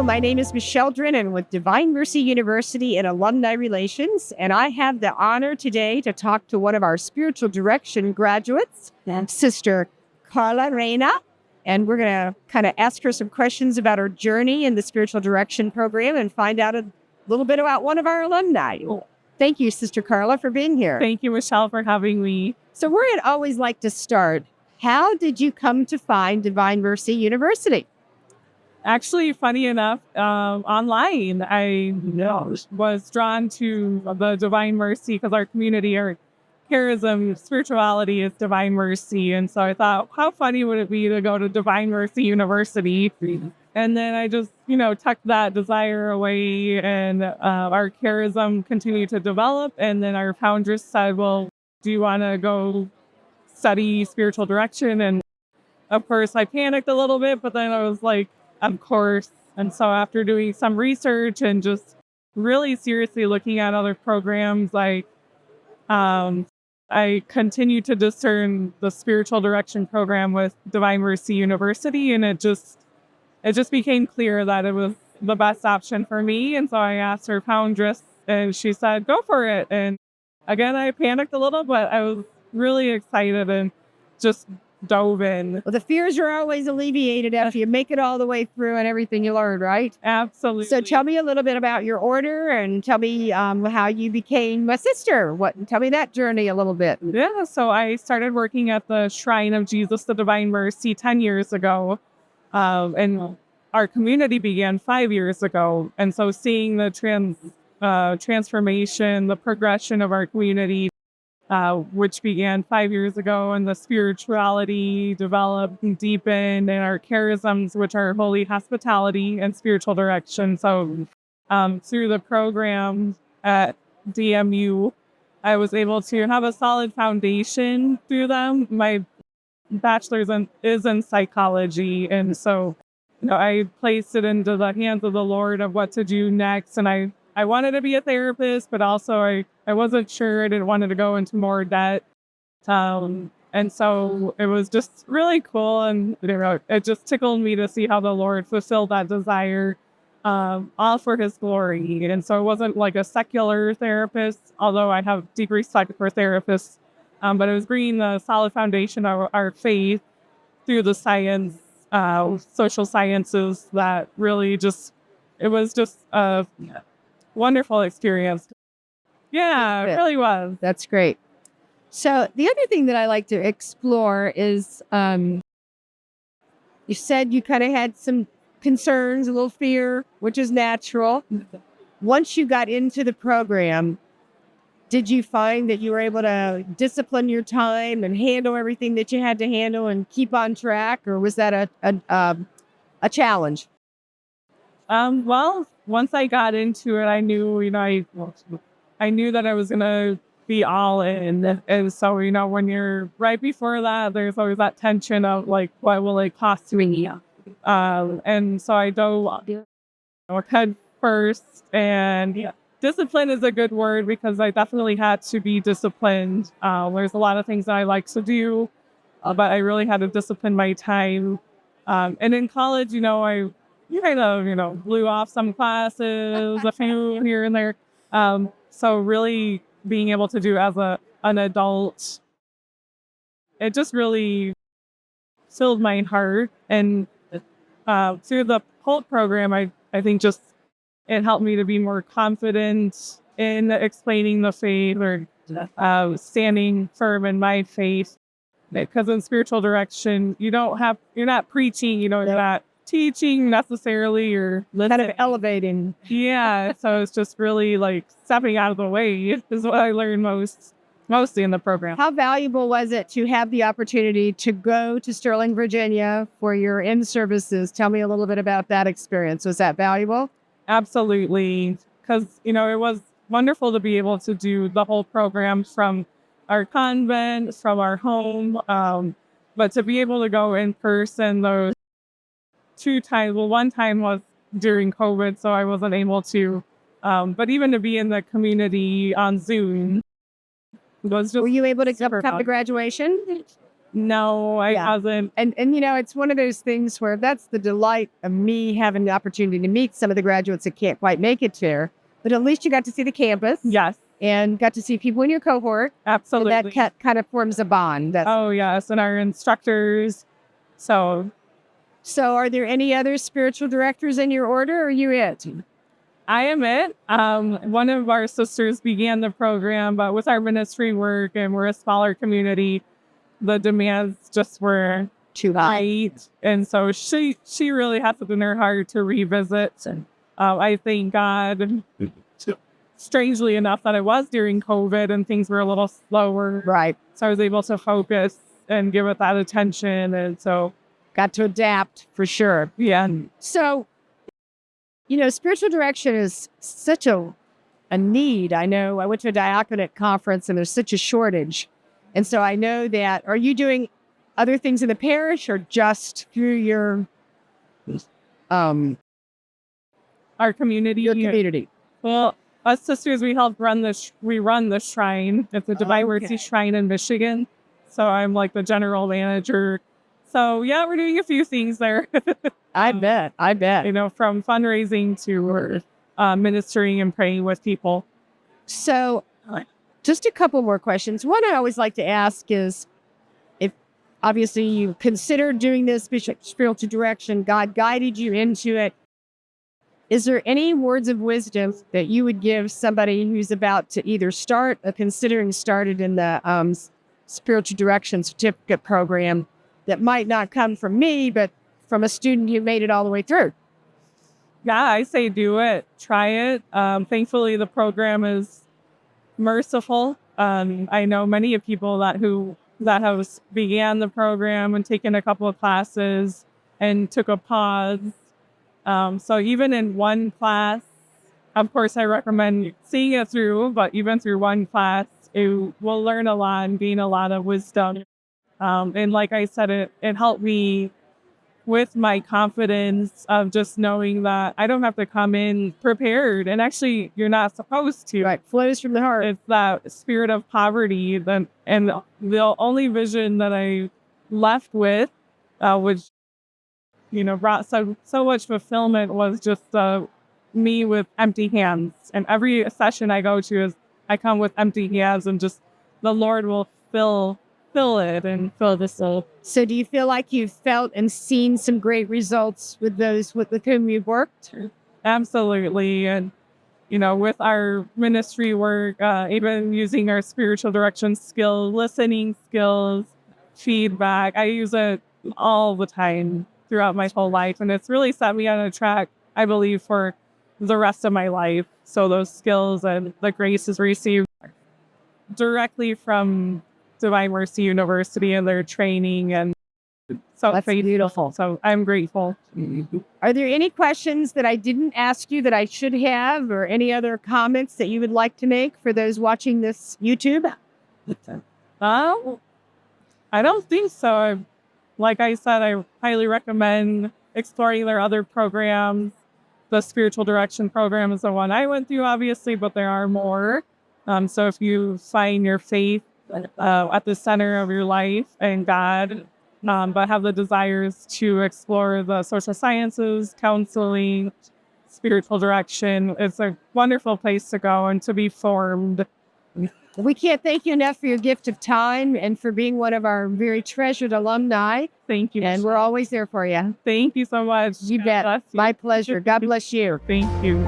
Hello, my name is Michele Drennen with Divine Mercy University in Alumni Relations, and I have the honor today to talk to one of our spiritual direction graduates, Sister Carla Reyna, and we're going to kind of ask her some questions about her journey in the spiritual direction program and find out a little bit about one of our alumni. Thank you, Sister Carla, for being here. Thank you, Michele, for having me. So where I'd always like to start, how did you come to find Divine Mercy University? Actually, funny enough, online, I was drawn to the Divine Mercy because our community, our charism, spirituality is Divine Mercy. And so I thought, how funny would it be to go to Divine Mercy University? And then I just, tucked that desire away, and our charism continued to develop. And then our foundress said, well, do you want to go study spiritual direction? And of course, I panicked a little bit, but then I was like, of course. And so after doing some research and just really seriously looking at other programs, I continued to discern the spiritual direction program with Divine Mercy University, and it just became clear that it was the best option for me. And so I asked her foundress, and she said, go for it. And again, I panicked a little, but I was really excited and just dove in. Well, the fears are always alleviated after you make it all the way through and everything you learned, right? Absolutely. So tell me a little bit about your order, and tell me how you became a sister. Tell me that journey a little bit. Yeah, so I started working at the Shrine of Jesus, the Divine Mercy, 10 years ago. And our community began 5 years ago. And so seeing the transformation, the progression of our community, which began 5 years ago, and the spirituality developed and deepened, and our charisms, which are holy hospitality and spiritual direction. So through the program at DMU, I was able to have a solid foundation through them. My bachelor's is in psychology, and so I placed it into the hands of the Lord of what to do next. And I wanted to be a therapist, but also I wasn't sure. I didn't want to go into more debt. And so it was just really cool. And it just tickled me to see how the Lord fulfilled that desire, all for his glory. And so it wasn't like a secular therapist, although I have deep respect for therapists. But it was bringing the solid foundation of our faith through the science, social sciences, that really it was just a wonderful experience. Yeah, it really was. That's great. So the other thing that I like to explore is, you said you kind of had some concerns, a little fear, which is natural. Once you got into the program, did you find that you were able to discipline your time and handle everything that you had to handle and keep on track, or was that a challenge? Well, once I got into it, I knew, I knew that I was going to be all in. And so, when you're right before that, there's always that tension of like, what will it cost me? And so I dove head first, and discipline is a good word because I definitely had to be disciplined. There's a lot of things that I like to do, but I really had to discipline my time. And in college, I kind of, blew off some classes, a few here and there. So really being able to do as an adult, it just really filled my heart. And through the whole program, I think just it helped me to be more confident in explaining the faith, or standing firm in my faith. Because in spiritual direction, you're not preaching, you're not teaching necessarily, or kind of elevating. Yeah, so it's just really like stepping out of the way is what I learned mostly in the program. How valuable was it to have the opportunity to go to Sterling, Virginia for your in-services? Tell me a little bit about that experience. Was that valuable? Absolutely, because it was wonderful to be able to do the whole program from our convent, from our home, but to be able to go in person those 2 times. Well, one time was during COVID, so I wasn't able to. But even to be in the community on Zoom was just. Were you able to come to graduation? No, I Yeah. haven't. And it's one of those things where that's the delight of me having the opportunity to meet some of the graduates that can't quite make it there. But at least you got to see the campus. Yes, And got to see people in your cohort. absolutely. And that kind of forms a bond. Oh, yes. And our instructors. So are there any other spiritual directors in your order, or are you it? I am it. One of our sisters began the program, but with our ministry work and we're a smaller community, the demands just were Too high. tight. And so she really has it in her heart to revisit. I thank God, strangely enough, that it was during COVID and things were a little slower. Right. So I was able to focus and give it that attention. And so, Got to adapt for sure. yeah. So, spiritual direction is such a need. I know I went to a diaconate conference and there's such a shortage. And so I know that, are you doing other things in the parish or just through your Our community. community? Well, us sisters, we help run we run the shrine. It's a Divine Mercy Shrine in Michigan. So I'm like the general manager. So yeah, we're doing a few things there. I bet. From fundraising to ministering and praying with people. So just a couple more questions. One I always like to ask is, if obviously you considered doing this spiritual direction, God guided you into it, is there any words of wisdom that you would give somebody who's about to either start or considering started in the spiritual direction certificate program that might not come from me, but from a student who made it all the way through? Yeah, I say do it. Try it. Thankfully, the program is merciful. I know many of people that have began the program and taken a couple of classes and took a pause. So even in one class, of course, I recommend seeing it through, but even through one class, it will learn a lot and gain a lot of wisdom. And like I said, it helped me with my confidence of just knowing that I don't have to come in prepared. And actually, you're not supposed to. Right. Flows from the heart. It's that spirit of poverty. And the only vision that I left with, which, brought so much fulfillment, was just me with empty hands. And every session I go to I come with empty hands, and just the Lord will fill it and fill this up. So do you feel like you've felt and seen some great results with those with whom you've worked? Absolutely. And, with our ministry work, even using our spiritual direction skills, listening skills, feedback, I use it all the time throughout my whole life. And it's really set me on a track, I believe, for the rest of my life. So those skills and the graces received directly from Divine Mercy University and their training, and so that's beautiful. So I'm grateful. Are there any questions that I didn't ask you that I should have, or any other comments that you would like to make for those watching this YouTube? I don't think so. Like I said, I highly recommend exploring their other programs. The spiritual direction program is the one I went through, obviously, but there are more. So if you find your faith at the center of your life and God, but have the desires to explore the social sciences, counseling, spiritual direction, it's a wonderful place to go and to be formed. We can't thank you enough for your gift of time and for being one of our very treasured alumni. Thank you. And we're always there for you. Thank you so much. You bet. My pleasure. God bless you. Thank you.